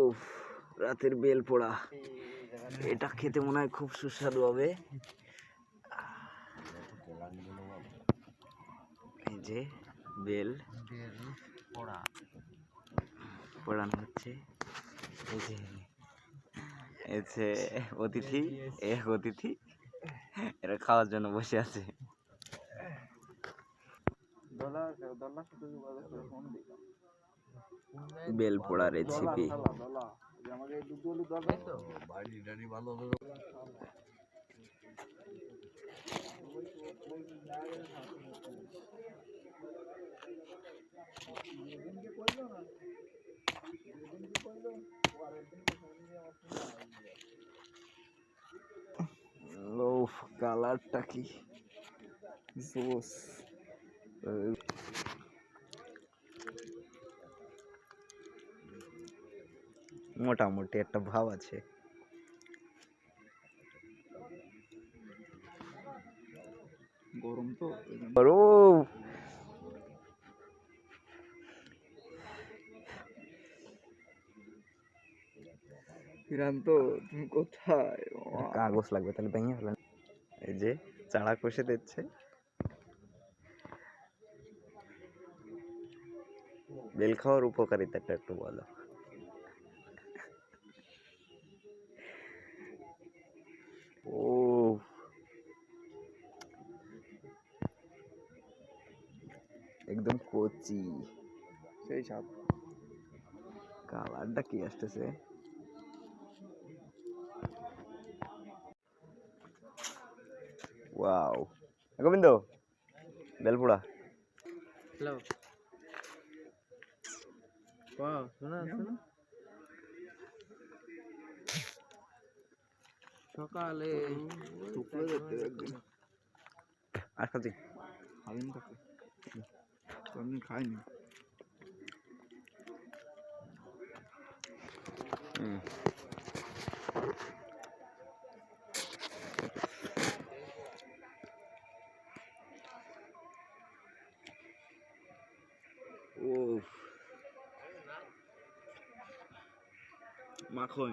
উফ, রাতের বেল পোড়া, এটা খেতে মনে হয় খুব সুস্বাদু হবে। এই যে বেল পোড়ানো হচ্ছে। এই যে অতিথি, এক অতিথি এরা খাওয়ার জন্য বসে আছে। বেল পোড়া রেসিপি। কালারটা কি জোস। মোটামুটি একটা ভাব আছে। গরম তো গরম। তুমি কোথায়? কাগজ লাগবে, তাহলে ভেঙে ফেলেন। এই যে চারা কষে দিচ্ছে। বেল খাওয়ার উপকারিতাটা একটু বলো। ও একদম কচি, সেই স্বাদ। কালারটা কি আসতেছে। ওয়াও, গোবিন্দ বেলপুড়া। হ্যালো, ওয়াও, শোনা যাচ্ছে না? সকালে শুকনো যেতে একদিন আর খাচ্ছি খাইনি, তাকে আমি খাইনি। ও মাখন।